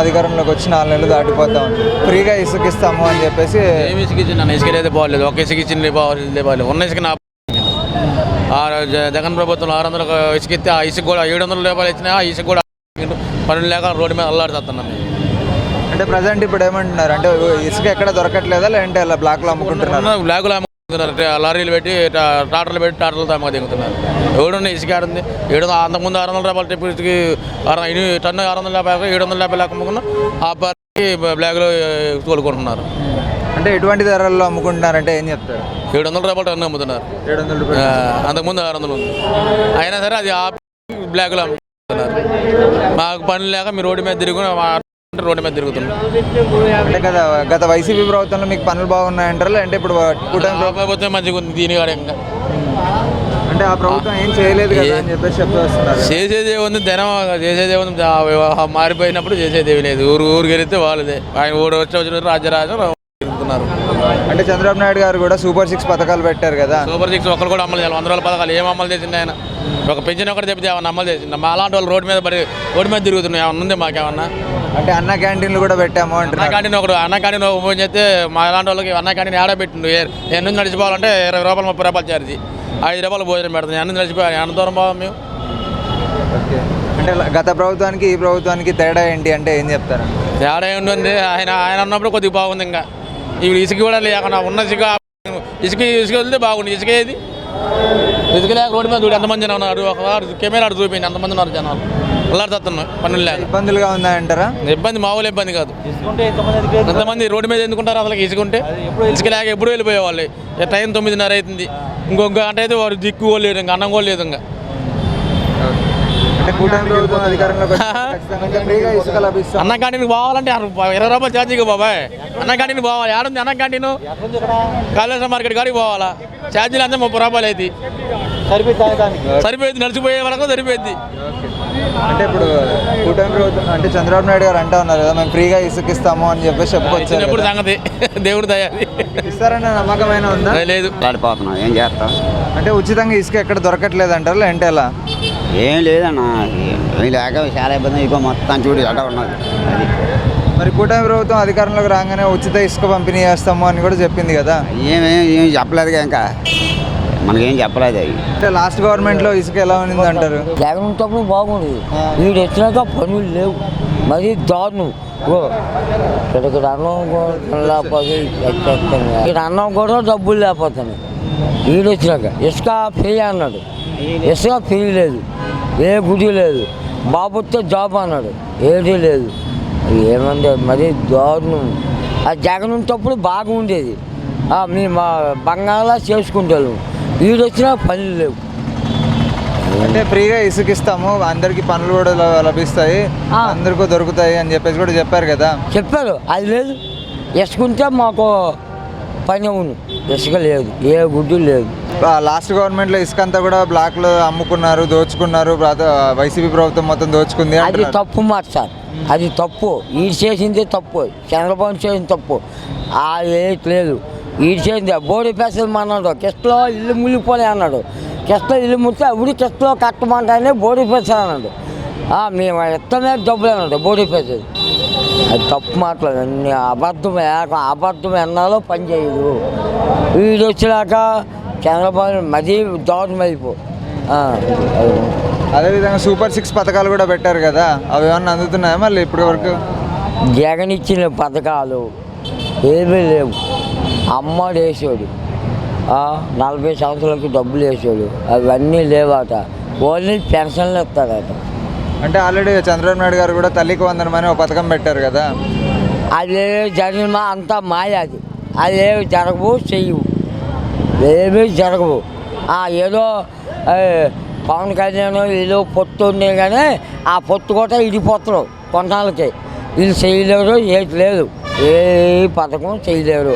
అధికారంలోకి వచ్చి 4 నెలలు దాటిపోతా ఉంది. ఫ్రీగా ఇసుక ఇస్తాము అని చెప్పేసి ఏమి ఇసుక ఇచ్చి నన్ను ఇసుక అయితే బాగలేదు. ఒక ఇసుక ఇచ్చింది బాగలేదు. ఉన్న ఇసుక నా జగన్ ప్రభుత్వం 600 ఇసుక ఇస్తే ఆ ఇసుక కూడా 700 రూపాయలు ఇచ్చినా ఆ ఇసుక కూడా పనులు లేక రోడ్డు మీద అల్లాడుతున్నాం. అంటే ప్రజెంట్ ఇప్పుడు ఏమంటున్నారు అంటే ఇసుక ఎక్కడ దొరకట్లేదా లేదంటే అలా బ్లాక్లో అమ్ముకుంటున్నారు? బ్లాకులు అమ్ముకుంటున్నారు. లారీలు పెట్టి ట్రాక్టర్లు పెట్టి ట్రాక్టర్లతో అమ్మక దిగుతున్నారు. ఎవడున్న ఇసుక ఆడుంది 700 అంతకుముందు 600 రూపాయలు టిప్పు ఇసుక టన్ను 650 750 లెక్క అమ్ముకున్నా ఆ పార్టీ బ్లాక్లో తోలుకుంటున్నారు. అంటే ఎటువంటి ధరల్లో అమ్ముకుంటున్నారంటే ఏం చెప్తారు? 700 రూపాయలు టన్ను అమ్ముతున్నారు. 700 రూపాయలు అంతకుముందు 600 ఉంది. అయినా సరే అది ఆ బ్లాక్లో అమ్ముతున్నారు. మాకు పనులు లేక మీరు రోడ్డు మీద రోడ్డు మీద తిరుగుతున్నాం. అంటే కదా గత వైసీపీ ప్రభుత్వంలో మీకు పనులు బాగున్నాయంటారా లేదంటే ఇప్పుడు కూటమి ప్రభుత్వం మంచిగా ఉంది దీని కాడంగా? అంటే ఆ ప్రభుత్వం ఏం చేయలేదు కదా అని చెప్పేసి చెప్తున్నారు. చేసేది ఏముంది జనం చేసేది ఏముంది మారిపోయినప్పుడు చేసేది లేదు. ఊరికి వెళితే వాళ్ళదే. ఆయన ఊరు వచ్చిన రాజ్యరాజ్యం తిరుగుతున్నారు. అంటే చంద్రబాబు నాయుడు గారు కూడా సూపర్ 6 పథకాలు పెట్టారు కదా. సూపర్ 6 ఒక్కరు కూడా అమలు చేయాలి. 100 రూపాయల పథకాలు ఏం అమలు చేసింది ఆయన? ఒక పెన్షన్ ఒకటి చెప్తే ఏమన్నా అమలు చేసింది? మా అలాంటి వాళ్ళు రోడ్డు మీద తిరుగుతున్నాయి. ఏమన్నా ఉంది మాకేమన్నా? అంటే అన్న క్యాంటీన్లు కూడా పెట్టాము అంటారు. అన్న క్యాంటీన్ ఓపెన్ చేస్తే మా అలాంటి వాళ్ళకి అన్న క్యాంటీన్ ఆడ పెట్టిండు. నేను నుంచి నడిచిపోవాలంటే 20 రూపాయలు 30 రూపాయలు ఛార్జ్, 5 రూపాయలు భోజనం పెడుతుంది. అన్న నడిచిపోవాలి. ఎంత దూరం పోవాలి మేము? ఓకే. అంటే గత ప్రభుత్వానికి ఈ ప్రభుత్వానికి తేడా ఏంటి అంటే ఏం చెప్తారు? తేడా ఏంటంటే ఆయన ఉన్నప్పుడు కొద్దిగా బాగుంది. ఇంకా ఇప్పుడు ఇసుక కూడా లేకుండా ఉన్న ఇసుక వెళ్తే బాగుంది. ఇసుక ఏది ఇసుక లేక రోడ్డు మీద చూడు ఎంతమంది ఉన్నారు. ఒక కెమెరా చూపించి ఎంతమంది ఉన్నారు జనాలు. అల్లాడుతున్నాం పనులు లేక. ఇబ్బందులుగా ఉందంటారా? ఇబ్బంది మామూలు ఇబ్బంది కాదు. ఎంతమంది రోడ్డు మీద ఎందుకుంటారు అసలు? ఇసుకుంటే ఇసుక లేక ఎప్పుడు వెళ్ళిపోయేవాళ్ళు. టైం 9:30 అవుతుంది. ఇంకొక గంట అయితే వారు దిక్కు కూడా లేదు, ఇంకా అన్నం కూడా లేదు. ఇంకా అన్న క్యాంటీన్కి పోవాలంటే 20 రూపాయలు ఛార్జీగా బాబాయ్. అన్న క్యాంటీన్కి పోవాలి. ఆడుంది అన్న క్యాంటీన్? కాళేశ్వరం మార్కెట్ కాడికి పోవాలా? ఛార్జీలు అంతా 30 రూపాయలు అయితే సరిపోయింది. నడిచిపోయే వరకు సరిపోయింది. అంటే ఇప్పుడు కూటమి ప్రభుత్వం అంటే చంద్రబాబు నాయుడు గారు అంటా ఉన్నారు కదా మేము ఫ్రీగా ఇసుక ఇస్తాము అని చెప్పేసి చెప్పుకొచ్చారు. ఎప్పుడు సంగతి దేవుడు దయాది. ఇస్తారన్న నమ్మకమైన ఉందా? లేదు. పడిపోతున్నాం. ఏం చేస్తాం? అంటే ఉచితంగా ఇసుక ఎక్కడ దొరకట్లేదు అంటారు లేదంటే ఎలా? ఏం లేదన్నా, ఏం లేక చాలా ఇబ్బంది. ఇగో మొత్తం చూడు అలా ఉన్నది. అది మరి కూటమి ప్రభుత్వం అధికారంలోకి రాగానే ఉచిత ఇసుక పంపిణీ చేస్తాము అని కూడా చెప్పింది కదా. ఏం చెప్పలేదుగా, ఇంకా మనకేం చెప్పలేదు. అవి అంటే లాస్ట్ గవర్నమెంట్లో ఇసుక ఎలా ఉంది అంటారు? జగన్ ఉన్నప్పుడు బాగుంది. వీడు వచ్చినాక పనులు లేవు. మరి దారుణం. ఇక్కడ అన్నం లేకపోతే ఇక్కడ అన్నం కూడా డబ్బులు లేకపోతున్నాయి. వీడు వచ్చినాక ఇసుక ఫ్రీ అన్నాడు. ఇసుక ఫ్రీ లేదు, ఏ గుడి లేదు. బాబుతో జాబ్ అన్నాడు, ఏదీ లేదు. ఏమంది మరి దారుణం. ఆ జగన్ ఉన్నప్పుడు బాగుండేది. మేము మా బంగాళా చేసుకుంటాము. వీడు వచ్చినా పనులు లేవు. అంటే ఫ్రీగా ఇసుక ఇస్తాము, అందరికి పనులు కూడా లభిస్తాయి, అందరికీ దొరుకుతాయి అని చెప్పేసి కూడా చెప్పారు కదా. చెప్పారు, అది లేదు. ఇసుకుంటే మాకు పని అవును. ఇసుక లేదు, ఏ గుడ్డు లేదు. లాస్ట్ గవర్నమెంట్లో ఇసుక అంతా కూడా బ్లాక్లో అమ్ముకున్నారు, దోచుకున్నారు. వైసీపీ ప్రభుత్వం మొత్తం దోచుకుంది. అది తప్పు మాట సార్, అది తప్పు. ఈడు చేసింది తప్పు, చంద్రబాబు చేసింది తప్పు. ఏది లేదు. ఈడు చేసింది బోడి పేసలు అన్నాడు. కిస్ట్లో ఇల్లు మునిగిపోలే అన్నాడు. కిస్ట్లో ఇల్లు ముడితే అప్పుడు కిస్ట్లో కట్టమంటానే బోడి పేసలు అన్నాడు. మేము ఎత్తమే డబ్బులు అన్నాడు బోడి పేసలు. అది తప్పు మాటలు అన్ని అబద్ధం ఎన్నాలో పని చేయదు. వీడు వచ్చినాక చంద్రబాబు మరీ దారుణం అయిపో. అదేవిధంగా సూపర్ 6 పథకాలు కూడా పెట్టారు కదా, అవి ఏమన్నా అందుతున్నాయా మళ్ళీ ఇప్పటి వరకు? జగన్ ఇచ్చిన పథకాలు ఏమీ లేవు. అమ్మడు వేసాడు, 40 సంవత్సరాలకి డబ్బులు వేసాడు, అవన్నీ లేవట. ఓన్లీ పెన్షన్లు ఇస్తాడట. అంటే ఆల్రెడీ చంద్రబాబు నాయుడు గారు కూడా తల్లికి వందనమని ఒక పథకం పెట్టారు కదా. అది జరిగిన అంతా మాయ. అది ఏమి జరగవు, చెయ్యవు, ఏమీ జరగవు. ఏదో పవన్ కళ్యాణ్ ఏదో పొత్తు ఉండే కానీ ఆ పొత్తు కూడా ఇడిపోతారు కొన్నాళ్ళకి. వీళ్ళు చేయలేరు, ఏది లేదు, ఏ పథకం చేయలేరు.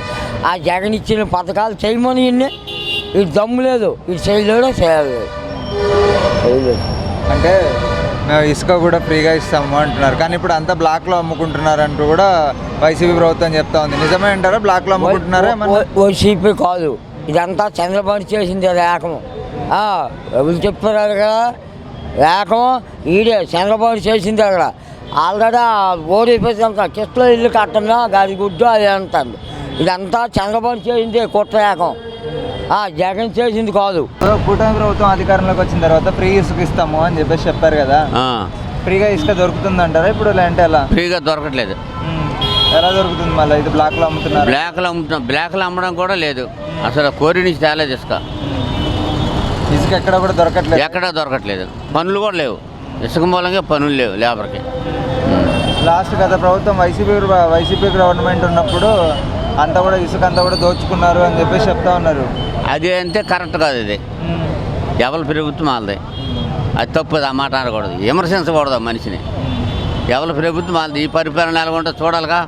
ఆ జగన్ ఇచ్చిన పథకాలు చేయమని ఇది దమ్ము లేదు, ఇది చేయలేడు, చేయలేదు. అంటే ఇసుక కూడా ఫ్రీగా ఇస్తాము అంటున్నారు, కానీ ఇప్పుడు అంతా బ్లాక్లో అమ్ముకుంటున్నారు అంటూ కూడా వైసీపీ ప్రభుత్వం చెప్తా ఉంది. నిజమే అంటారా? బ్లాక్లో అమ్ముకుంటున్నారా? వైసీపీ కాదు, ఇదంతా చంద్రబాబు చేసింది. ఏకం ఎవరు చెప్పారు కదా, ఏకం ఈడే చంద్రబాబు చేసింది. అక్కడ ఆల్రెడీ ఓడిపోయింది కిస్ట్లో ఇల్లు కట్టంగా గది గుడ్డు అది అంటుంది. ఇదంతా చంద్రబాబు చేసింది కుట్రయాకం, జగన్ చేసింది కాదు. కూటమి ప్రభుత్వం అధికారంలోకి వచ్చిన తర్వాత ఫ్రీ ఇసుక ఇస్తాము అని చెప్పేసి చెప్పారు కదా, ఫ్రీగా ఇసుక దొరుకుతుంది అంటారా ఇప్పుడు? లేదంటే ఎలా? ఫ్రీగా దొరకట్లేదు. ఎలా దొరుకుతుంది? మళ్ళీ ఇది బ్లాక్లో అమ్ముతున్నారు. బ్లాక్లో అమ్మడం కూడా లేదు. అసలు కోరి నుంచి తేలేదు ఇసుక. ఇసుక ఎక్కడ కూడా దొరకట్లేదు. ఎక్కడా దొరకట్లేదు. పనులు కూడా లేవు. ఇసుక మూలంగా పనులు లేవు లేబర్కి. లాస్ట్ గత ప్రభుత్వం వైసీపీ గవర్నమెంట్ ఉన్నప్పుడు అంతా కూడా ఇసుక అంతా కూడా దోచుకున్నారు అని చెప్పేసి చెప్తా ఉన్నారు. అది అంటే కరెక్ట్ కాదు. ఇది ఎవరి ప్రభుత్వం వాళ్ళది. అది తప్పదు. ఆ మాట అనకూడదు, విమర్శించకూడదు మనిషిని. ఎవరి ప్రభుత్వం వాళ్ళది. ఈ పరిపాలన నెలకొంటే చూడాలిగా.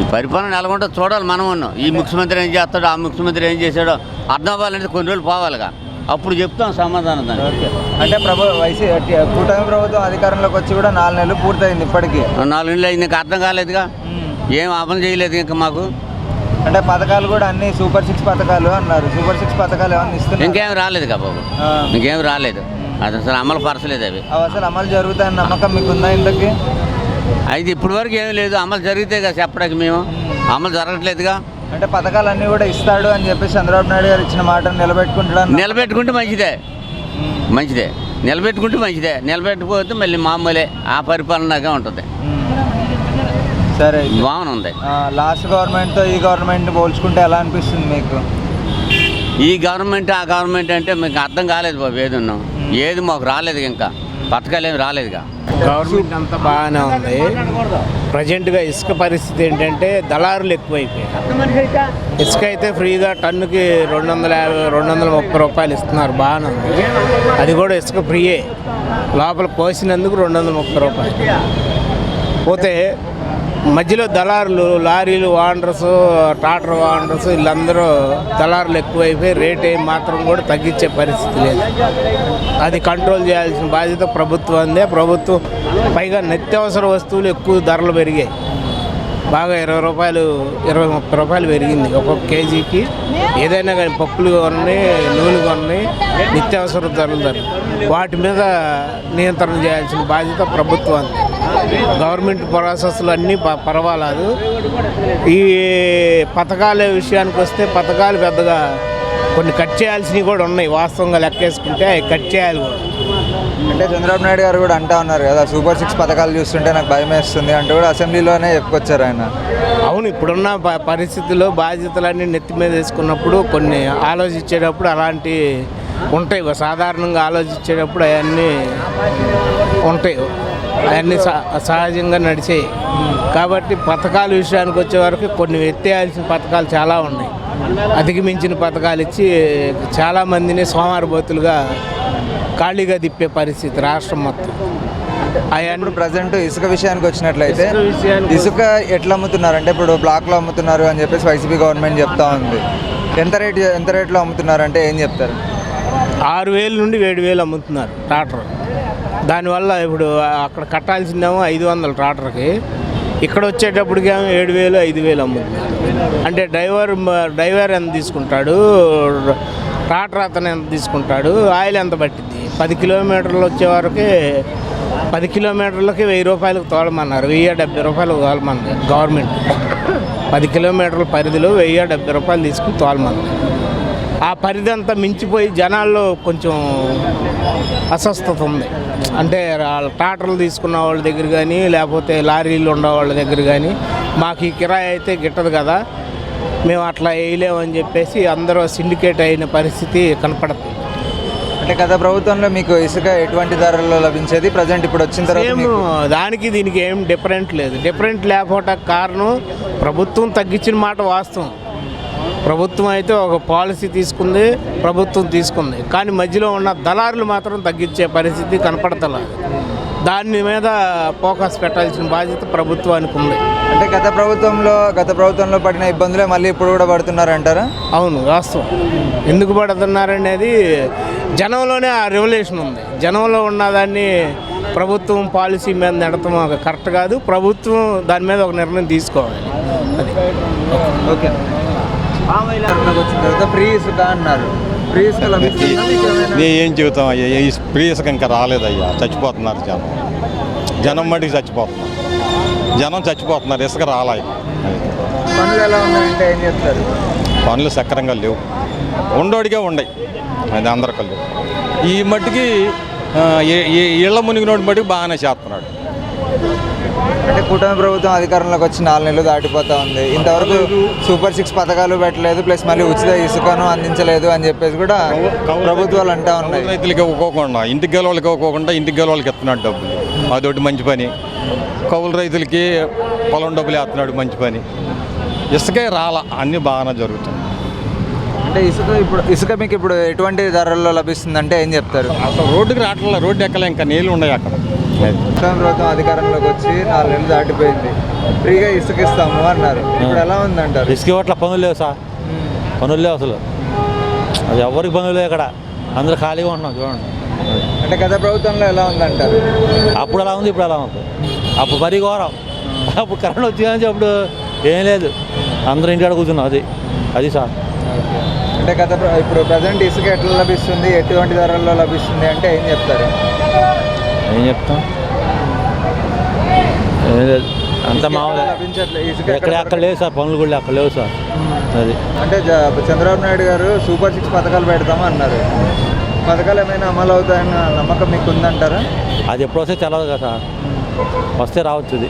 ఈ పరిపాలన నెలకొంటే చూడాలి. మనం ఉన్నాం. ఈ ముఖ్యమంత్రి ఏం చేస్తాడో, ఆ ముఖ్యమంత్రి ఏం చేశాడో అర్థం అవ్వాలంటే కొన్ని రోజులు పోవాలిగా. అప్పుడు చెప్తాం సమాధానం దాన్ని. అంటే కూటమి ప్రభుత్వం అధికారంలోకి వచ్చి కూడా 4 నెలలు పూర్తయింది. ఇప్పటికీ 4 నెలలు అయింది. ఇంకా అర్థం కాలేదుగా. ఏం అమలు చేయలేదు ఇంకా మాకు. అంటే పథకాలు కూడా అన్ని సూపర్ 6 పథకాలు అన్నారు. సూపర్ 6 పథకాలు ఏమన్నా ఇస్తున్నారు? ఇంకేం రాలేదు కా బాబు. ఇంకేం రాలేదు. అది అసలు అమలు పరచలేదు. అవి అసలు అమలు జరుగుతాయని నమ్మకం మీకుందా ఇంతకీ? అయితే ఇప్పటి వరకు ఏమీ లేదు. అమలు జరిగితే కదా చెప్పడానికి. మేము అమలు జరగట్లేదుగా. అంటే పథకాలన్నీ కూడా ఇస్తాడు అని చెప్పేసి చంద్రబాబు నాయుడు గారు ఇచ్చిన మాటను నిలబెట్టుకుంటే మంచిదే. నిలబెట్టుకుంటే మంచిదే. నిలబెట్టుకోకపోతే మళ్ళీ మామూలే. ఆ పరిపాలనగా ఉంటుంది. సరే, బాగుంది. లాస్ట్ గవర్నమెంట్తో ఈ గవర్నమెంట్ పోల్చుకుంటే ఎలా అనిపిస్తుంది మీకు? ఈ గవర్నమెంట్ ఆ గవర్నమెంట్ అంటే మీకు అర్థం కాలేదు బాబు. ఏది ఉన్నాం ఏది మాకు రాలేదు. ఇంకా పథకాలు ఏమి రాలేదుగా. గవర్నమెంట్ అంతా బాగానే ఉంది. ప్రజెంట్గా ఇసుక పరిస్థితి ఏంటంటే దళారులు ఎక్కువైపోయాయి. ఇసుక అయితే ఫ్రీగా టన్నుకి 250, 230 రూపాయలు ఇస్తున్నారు. బాగానే ఉంది. అది కూడా ఇసుక ఫ్రీయే. లోపల పోసినందుకు 230 రూపాయలు. పోతే మధ్యలో దళారులు, లారీలు ఓనర్స్, ట్రాక్టర్ ఓనర్స్ వీళ్ళందరూ దళారులు ఎక్కువైపోయి రేట్ ఏం మాత్రం కూడా తగ్గించే పరిస్థితి లేదు. అది కంట్రోల్ చేయాల్సిన బాధ్యత ప్రభుత్వందే. ప్రభుత్వం పైగా నిత్యావసర వస్తువులు ఎక్కువ ధరలు పెరిగాయి. బాగా 20 రూపాయలు, 20-30 రూపాయలు పెరిగింది ఒక్కొక్క కేజీకి. ఏదైనా కానీ పప్పులు కొన్ని, నూనె కొన్ని, నిత్యావసర ధరలు వాటి మీద నియంత్రణ చేయాల్సిన బాధ్యత ప్రభుత్వం. గవర్నమెంట్ ప్రాసెస్లు అన్నీ పర్వాలేదు. ఈ పథకాల విషయానికి వస్తే పథకాలు పెద్దగా కొన్ని కట్ చేయాల్సినవి కూడా ఉన్నాయి. వాస్తవంగా లెక్కేసుకుంటే అవి కట్ చేయాలి కూడా. అంటే చంద్రబాబు నాయుడు గారు కూడా అంటా ఉన్నారు కదా, సూపర్ 6 పథకాలు చూస్తుంటే నాకు భయం వేస్తుంది అంటూ కూడా అసెంబ్లీలోనే చెప్పుకొచ్చారు ఆయన. అవును, ఇప్పుడున్న పరిస్థితుల్లో బాధ్యతలన్నీ నెత్తి మీద వేసుకున్నప్పుడు కొన్ని ఆలోచించేటప్పుడు అలాంటి ఉంటాయి. సాధారణంగా ఆలోచించేటప్పుడు అవన్నీ ఉంటాయి. అవన్నీ సహజంగా నడిచాయి. కాబట్టి పథకాల విషయానికి వచ్చే వరకు కొన్ని ఎత్తేయాల్సిన పథకాలు చాలా ఉన్నాయి. అధిగమించిన పథకాలు ఇచ్చి చాలామందిని సోమారబోతులుగా ఖాళీగా తిప్పే పరిస్థితి రాష్ట్రం మొత్తం. ఇప్పుడు ప్రజెంట్ ఇసుక విషయానికి వచ్చినట్లయితే ఇసుక ఎట్లా అమ్ముతున్నారు అంటే ఇప్పుడు బ్లాక్లో అమ్ముతున్నారు అని చెప్పేసి వైసీపీ గవర్నమెంట్ చెప్తా ఉంది. ఎంత రేట్లో అమ్ముతున్నారు అంటే ఏం చెప్తారు? 6,000 నుండి 7,000 అమ్ముతున్నారు ట్రాక్టర్. దానివల్ల ఇప్పుడు అక్కడ కట్టాల్సిందేమో 500 ట్రాక్టర్కి, ఇక్కడ వచ్చేటప్పటికేమో 7,000, 5,000 అమ్ముతున్నారు. అంటే డ్రైవర్ ఎంత తీసుకుంటాడు, ట్రాక్టర్ అతను ఎంత తీసుకుంటాడు, ఆయిల్ ఎంత పట్టింది. 10 కిలోమీటర్లు వచ్చే వరకే 10 కిలోమీటర్లకి 1,000 రూపాయలకు తోలమన్నారు. 1,070 రూపాయలు తోలమన్నారు గవర్నమెంట్. 10 కిలోమీటర్ల పరిధిలో 1,070 రూపాయలు తీసుకుని తోలమన్నారు. ఆ పరిధి అంతా మించిపోయి జనాల్లో కొంచెం అస్వస్థత ఉంది. అంటే ట్రాక్టర్లు తీసుకున్న వాళ్ళ దగ్గర కానీ లేకపోతే లారీలు ఉన్న వాళ్ళ దగ్గర కానీ మాకు ఈ కిరాయి అయితే గిట్టదు కదా, మేము అట్లా వేయలేమని చెప్పేసి అందరూ సిండికేట్ అయిన పరిస్థితి కనపడుతుంది. అంటే గత ప్రభుత్వంలో మీకు ఇసుక ఎటువంటి ధరల్లో లభించేది, ప్రజెంట్ ఇప్పుడు వచ్చిన తర్వాత దానికి దీనికి ఏం డిఫరెంట్ లేదు. డిఫరెంట్ లేకపోవటానికి కారణం ప్రభుత్వం తగ్గించిన మాట వాస్తవం. ప్రభుత్వం అయితే ఒక పాలసీ తీసుకుంది, కానీ మధ్యలో ఉన్న దళారులు మాత్రం తగ్గించే పరిస్థితి కనపడతలేదు. దాని మీద ఫోకస్ పెట్టాల్సిన బాధ్యత ప్రభుత్వానికి ఉంది. అంటే గత ప్రభుత్వంలో పడిన ఇబ్బందులే మళ్ళీ ఇప్పుడు కూడా పడుతున్నారంటారా? అవును, వాస్తవం. ఎందుకు పడుతున్నారనేది జనంలోనే ఆ రెవల్యూషన్ ఉంది. జనంలో ఉన్నదాన్ని ప్రభుత్వం పాలసీ మీద నడతం కరెక్ట్ కాదు. ప్రభుత్వం దాని మీద ఒక నిర్ణయం తీసుకోవాలి. అది ఓకే. వచ్చిన తర్వాత ఫ్రీ ఇసుక అన్నారు. ఫ్రీ ఇసుక ఏం చెబుతాం అయ్యా, ఈ ఫ్రీ ఇసుక ఇంకా రాలేదయ్యా, చచ్చిపోతున్నారు జనం. జనం మటుకు చచ్చిపోతున్నారు. జనం చచ్చిపోతున్నారు, ఇసుక రాలాయి. పనులు ఎలా ఉన్నాయంటే ఏం చెప్తారు? పనులు సక్రంగా లేవు, ఉండోడిగా ఉండయి, అది అందరికీ లేవు. ఈ మట్టికి ఇళ్ల మునిగినోడి మటుకు బాగానే చేస్తున్నాడు. అంటే కూటమి ప్రభుత్వం అధికారంలోకి వచ్చి 4 నెలలు దాటిపోతా ఉంది. ఇంతవరకు సూపర్ 6 పథకాలు పెట్టలేదు, ప్లస్ మళ్ళీ ఉచిత ఇసుకను అందించలేదు అని చెప్పేసి కూడా ప్రభుత్వాలు అంటా ఉన్నాయి. రైతులకి ఇవ్వకోకుండా ఇంటికి గెలవాళ్ళకి ఇవ్వకోకుండా ఇంటికి గెలవాళ్ళకి ఇస్తున్నాడు డబ్బులు, అదొకటి మంచి పని. కౌలు రైతులకి పొలం డబ్బులు వేస్తున్నాడు, మంచి పని. ఇసుకే రాలా, అన్నీ బాగానే జరుగుతుంది. అంటే ఇసుక మీకు ఇప్పుడు ఎటువంటి ధరల్లో లభిస్తుందంటే ఏం చెప్తారు? అసలు రోడ్డుకి రావట్లే, రోడ్డు ఎక్కలే, ఇంకా నీళ్ళు ఉన్నాయి అక్కడ. కూటమి ప్రభుత్వం అధికారంలోకి వచ్చి 4 నెలలు దాటిపోయింది, ఫ్రీగా ఇసుక ఇస్తాము అన్నారు. ఇప్పుడు ఎలా ఉందంటారు? ఇసుక ఇవ్వట్ల, పనులు లేవు సార్, పనులు లేవు అసలు. అది ఎవరికి పనులు లేవు ఇక్కడ, అందరూ ఖాళీగా ఉంటున్నాం చూడండి. అంటే గత ప్రభుత్వంలో ఎలా ఉందంటారు? అప్పుడు అలా ఉంది, ఇప్పుడు అలా ఉంది. అప్పుడు మరీ ఘోరం. అప్పుడు కరెంట్ వచ్చిందని అప్పుడు ఏం లేదు, అందరూ ఇంటికాడ కూర్చున్నాం. అది సార్. అంటే ఇప్పుడు ప్రజెంట్ ఇసుక ఎట్లా లభిస్తుంది, ఎటువంటి ధరల్లో లభిస్తుంది అంటే ఏం చెప్తారు? ఏం చెప్తాం, ఏం లేదు, అంత మామూలు. లభించట్లేదు ఇసుక అక్కడ లేవు సార్, పనులు కూడా అక్కడ లేవు సార్. అది అంటే చంద్రబాబు నాయుడు గారు సూపర్ 6 పథకాలు పెడతాము అన్నారు. పథకాలు ఏమైనా అమలు అవుతాయన్న నమ్మకం మీకు ఉందంటారా? అది ఎప్పుడు వస్తే తెలవదు కదా సార్, వస్తే రావచ్చు. ఇది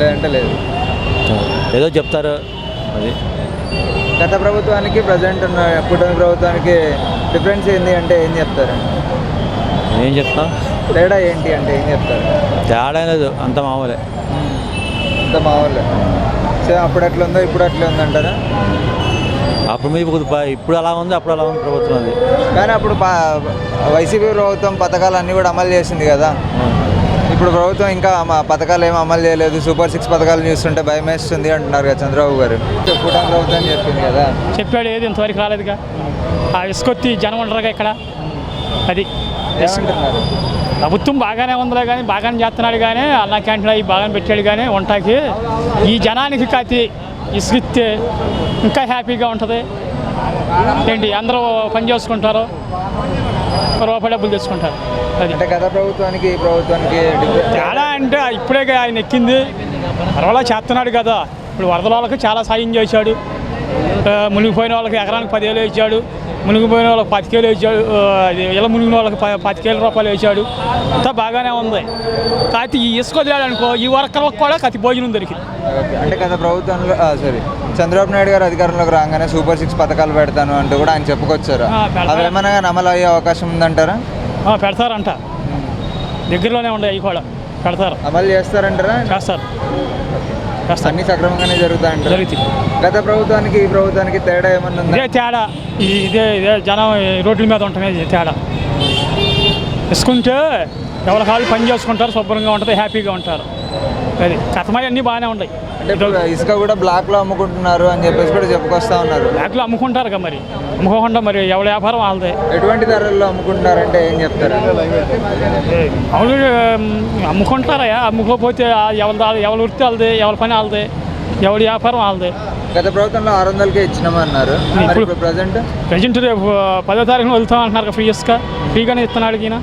లేదంటే లేదు, ఏదో చెప్తారు. అది గత ప్రభుత్వానికి ప్రజెంట్ ఉన్న కూటమి ప్రభుత్వానికి డిఫరెన్స్ ఏంటి అంటే ఏం చెప్తారు? ఏం చెప్తాం, తేడా ఏంటి అంటే ఏం చెప్తారు? తేడా లేదు, అంత మామూలే. అంత మామూలే. సో అప్పుడు ఎట్లా ఉందో ఇప్పుడు అట్లా ఉందంటారా? అప్పుడు మీ ఇప్పుడు అలా ఉంది, అప్పుడు అలా ఉంది ప్రభుత్వం. అది కానీ అప్పుడు వైసీపీ ప్రభుత్వం పథకాలు అన్నీ కూడా అమలు చేసింది కదా. ఇప్పుడు ప్రభుత్వం ఇంకా పథకాలు ఏమి అమలు చేయలేదు, సూపర్ 6 పథకాలు చూస్తుంటే భయం వేస్తుంది అంటున్నారు కదా చంద్రబాబు గారు. కూటమి ప్రభుత్వం చెప్పింది కదా, చెప్పాడు, ఏది ఇంతవరకు రాలేదుగా. ఆ ఇసుకొత్తి జనం ఉండరుగా ఇక్కడ. అది ఏమంటున్నారు? ప్రభుత్వం బాగానే ఉందిలే కానీ, బాగానే చేస్తున్నాడు కానీ, అన్నా క్యాంటీన్ అవి బాగానే పెట్టాడు కానీ వంటకి. ఈ జనానికి కాతి ఇసుకిస్తే ఇంకా హ్యాపీగా ఉంటుంది. ఏంటి అందరూ పని చేసుకుంటారు, రూపాయి డబ్బులు తెచ్చుకుంటారు. అది అంటే గత ప్రభుత్వానికి ఈ ప్రభుత్వానికి తేడా అంటే ఇప్పుడే ఆయన ఎక్కింది, పర్వాలా చేస్తున్నాడు కదా. ఇప్పుడు వరదల వాళ్ళకి చాలా సాయం చేశాడు, మునిగిపోయిన వాళ్ళకి ఎకరానికి 10,000 ఇచ్చాడు, మునిగిపోయిన వాళ్ళకి 10,000 ఇచ్చాడు, ఇలా మునిగిన వాళ్ళకి 10,000 రూపాయలు వేసాడు. అంతా బాగానే ఉంది. కాకపోతే ఈ ఇసుక వదిలాడు అనుకో, ఈ వర్కర్లకు కూడా కతి భోజనం దొరికింది. అంటే గత ప్రభుత్వంలో చంద్రబాబు నాయుడు గారు అధికారంలోకి రాగానే సూపర్ 6 పథకాలు పెడతాను అంటూ కూడా ఆయన చెప్పుకొచ్చారు. అవి ఏమైనా అమలు అయ్యే అవకాశం ఉందంటారా? పెడతారంట, దగ్గరలోనే ఉండే అవి కూడా పెడతారు. అమలు చేస్తారంటారా? చేస్తారు. అన్ని సక్రమంగానే జరుగుతాయంట. జరుగుతుంది. గత ప్రభుత్వానికి ఈ ప్రభుత్వానికి తేడా ఏమన్నా ఉందా? ఇదే తేడా, ఇదే జనం రోడ్ల మీద ఉంటున్నాయి తేడా. ఇసుకుంటే ఎవరి కాళ్ళు పని చేసుకుంటారు, శుభ్రంగా ఉంటుంది, హ్యాపీగా ఉంటారు. అది కథమై అన్నీ బాగానే ఉన్నాయి. అంటే ఇప్పుడు ఇసుక కూడా బ్లాక్లో అమ్ముకుంటున్నారు అని చెప్పేసి కూడా చెప్పుకొస్తా ఉన్నారు. బ్లాక్లో అమ్ముకుంటారు కదా, మరి అమ్ముకోకుండా మరి ఎవరి వ్యాపారం వాళ్ళదే. ఎటువంటి ధరల్లో అమ్ముకుంటున్నారంటే ఏం చెప్తారు? అవును, అమ్ముకుంటారా? అమ్ముకోకపోతే ఎవరి వృత్తి వాళ్ళదే, ఎవరి పని వాళ్ళదే, ఎవరి వ్యాపారం వాళ్ళదే. గత ప్రభుత్వంలో 600కే ఇచ్చినామన్నారు. ఇప్పుడు ప్రజెంట్ రేపు 10వ తారీఖున వెళ్తాం అంటున్నారు. ఫ్రీ ఇసుక ఫ్రీగానే ఇస్తున్నాడు ఈయన.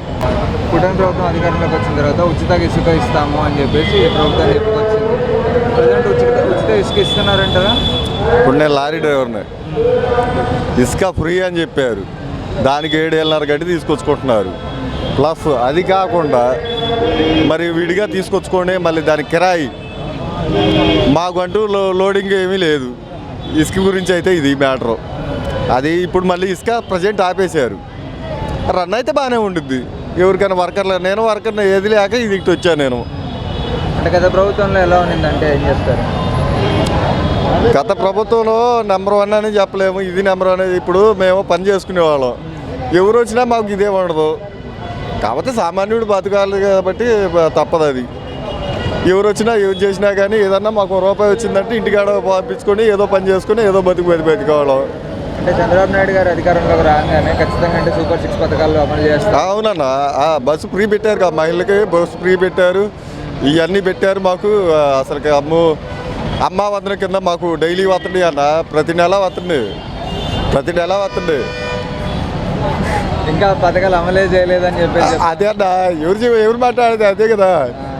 కూటమి ప్రభుత్వం అధికారంలోకి వచ్చిన తర్వాత ఉచిత ఇసుక ఇస్తాము అని చెప్పేసి ప్రభుత్వం చెప్పుకొచ్చింది. ప్రజెంట్ ఉచిత ఇసుక ఇస్తున్నారంటారా? ఇప్పుడు నేను లారీ డ్రైవర్ని, ఇసుక ఫ్రీ అని చెప్పారు, దానికి 7,500 గడ్డి తీసుకొచ్చుకుంటున్నారు. ప్లస్ అది కాకుండా మరి విడిగా తీసుకొచ్చుకొని మళ్ళీ దాని కిరాయి, మాకంటూ లోడింగ్ ఏమీ లేదు. ఇసుక గురించి అయితే ఇది మ్యాటరు. అది ఇప్పుడు మళ్ళీ ఇసుక ప్రజెంట్ ఆపేశారు. రన్ అయితే బాగానే ఉంటుంది ఎవరికైనా వర్కర్లు. నేను వర్కర్ని ఏది లేక ఇది ఇటు వచ్చాను నేను. అంటే గత ప్రభుత్వంలో ఎలా ఉన్నిందంటే ఏం చెప్తారు? గత ప్రభుత్వంలో నెంబర్ 1 అని చెప్పలేము, ఇది నెంబర్ 1 అనేది. ఇప్పుడు మేము పని చేసుకునేవాళ్ళం, ఎవరు వచ్చినా మాకు ఇదే ఉండదు. కాకపోతే సామాన్యుడు బతకాలి కాబట్టి తప్పదు. అది ఎవరు వచ్చినా ఏం చేసినా కానీ ఏదన్నా మాకు రూపాయి వచ్చిందంటే ఇంటికాడ పంపించుకొని ఏదో పని చేసుకొని ఏదో బతికోవడం. అంటే చంద్రబాబు నాయుడు గారు అధికారంలోకి రాగానే ఖచ్చితంగా అంటే సూపర్ 6 పథకాలు అమలు చేస్తారు. అవునన్నా, బస్సు ఫ్రీ పెట్టారు కదా, మహిళలకి బస్సు ఫ్రీ పెట్టారు, ఇవన్నీ పెట్టారు మాకు. అసలు అమ్మ వందన కింద మాకు డైలీ వస్తుంది అన్న, ప్రతి నెల వస్తుంది. ఇంకా పథకాలు అమలే చేయలేదని చెప్పేసి అదే అన్న, ఎవరు మాట్లాడేది అదే కదా.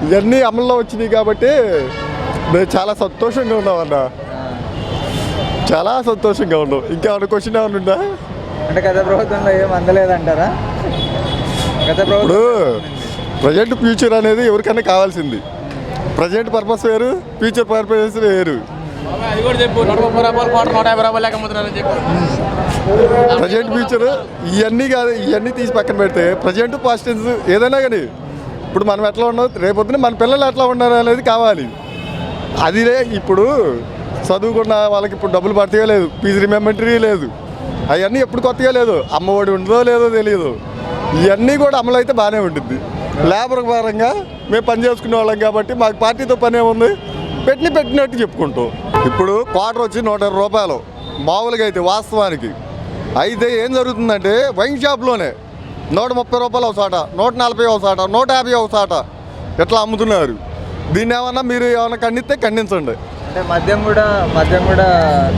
ఇవన్నీ అమల్లో వచ్చినాయి కాబట్టి మేము చాలా సంతోషంగా ఉన్నామన్న, చాలా సంతోషంగా ఉన్నాం. ఇంకేమైనా క్వశ్చన్ ఏమైనా ఉందా? అంటే గత ప్రభుత్వంలో ఏం అందలేదంటారా? గత ప్రభుత్వం ఇప్పుడు ప్రజెంట్ ఫ్యూచర్ అనేది ఎవరికైనా కావాల్సింది. ప్రజెంట్ పర్పస్ వేరు, ఫ్యూచర్ పర్పస్ వేరు. అది కూడా చెప్పు 130 రూపాయలు 150 రూపాయలు లేక అమ్ముతున్నారని చెప్పు. ప్రజెంట్ ఫ్యూచర్ ఇవన్నీ కాదు, ఇవన్నీ తీసి పక్కన పెడితే ప్రజెంట్ పాస్ట్ ఏదైనా కానీ ఇప్పుడు మనం ఎట్లా ఉన్నాం, రేపొద్దున మన పిల్లలు ఎట్లా ఉన్నారు అనేది కావాలి. అదిలే ఇప్పుడు చదువుకున్న వాళ్ళకి ఇప్పుడు డబ్బులు పడతాయో లేదు, ఫీజు రిమెంబరీ లేదు, అవన్నీ ఎప్పుడు కొత్తగా లేదు, అమ్మఒడి ఉంటుందో లేదో తెలియదు. ఇవన్నీ కూడా అమలు అయితే బాగానే ఉంటుంది. లేబర్ పరంగా మేము పని చేసుకునే వాళ్ళం కాబట్టి మాకు పార్టీతో పని ఏముంది, పెట్టినట్టు చెప్పుకుంటాం. ఇప్పుడు క్వార్టర్ వచ్చి 120 రూపాయలు మామూలుగా అయితే వాస్తవానికి. అయితే ఏం జరుగుతుందంటే వైన్ షాప్లోనే 130 రూపాయలు ఒక సాట, 140 ఒక సాట, 150 ఒక సాట ఎట్లా అమ్ముతున్నారు. దీన్ని ఏమన్నా మీరు ఏమన్నా ఖండిస్తే ఖండించండి. అంటే మద్యం కూడా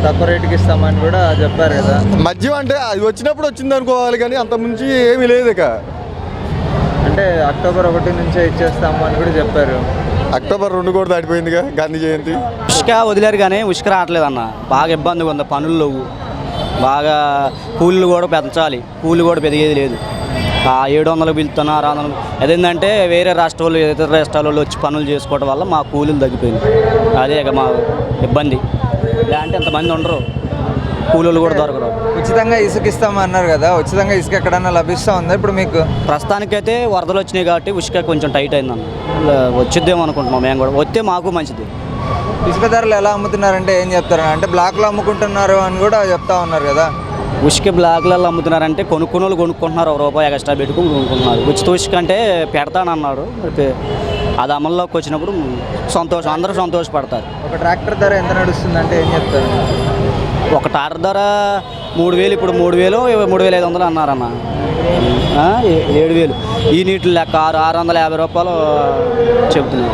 తక్కువ రేటుకి ఇస్తామని కూడా చెప్పారు కదా. మద్యం అంటే అది వచ్చినప్పుడు వచ్చింది అనుకోవాలి, కానీ అంత ముంచి ఏమీ లేదు. ఇక అంటే అక్టోబర్ 1 నుంచే ఇచ్చేస్తాము అని కూడా చెప్పారు. అక్టోబర్ 2 కూడా దాటిపోయిందిగా గాంధీ జయంతి. ఉష్క వదిలేరు కానీ ఉష్క రావట్లేదు అన్న, బాగా ఇబ్బందిగా ఉంది. పనులు లేవు, బాగా కూలీలు కూడా పెంచాలి, కూలి కూడా పెరిగేది లేదు. 700 పిలుతున్నా 600. అదేంటంటే వేరే రాష్ట్రాలు ఇతర రాష్ట్రాల వాళ్ళు వచ్చి పనులు చేసుకోవడం వల్ల మా కూలీలు తగ్గిపోయింది. అదే ఇక మా ఇబ్బంది. లేదంటే ఎంతమంది ఉండరు, కూలీలు కూడా దొరకరు. ఉచితంగా ఇసుక ఇస్తామన్నారు కదా, ఉచితంగా ఇసుక ఎక్కడన్నా లభిస్తూ ఉందా ఇప్పుడు మీకు? ప్రస్తుతానికైతే వరదలు వచ్చినాయి కాబట్టి ఉష్క కొంచెం టైట్ అయిందన్న. వచ్చిద్దేమో అనుకుంటున్నాం మేము కూడా, వస్తే మాకు మంచిది. ఇసుక ధరలు ఎలా అమ్ముతున్నారంటే ఏం చెప్తారు? అంటే బ్లాక్లో అమ్ముకుంటున్నారు అని కూడా చెప్తా ఉన్నారు కదా. ఉష్క బ్లాక్లలో అమ్ముతున్నారంటే కొనుక్కున్న వాళ్ళు కొనుక్కుంటున్నారు, ₹1 ఎక్స్ట్రా పెట్టుకుని కొనుక్కుంటున్నారు. ఉచిత ఉష్క అంటే పెడతానన్నాడు, అది అమల్లోకి వచ్చినప్పుడు సంతోషం, అందరూ సంతోషపడతారు. ఒక ట్రాక్టర్ ధర ఎంత నడుస్తుందంటే ఏం చెప్తారు? ఒక టార్ ధర 3000, ఇప్పుడు 3000 3500 అన్నారన్న. 7000 ఈ నీటి లెక్క 650 రూపాయలు చెబుతున్నారు.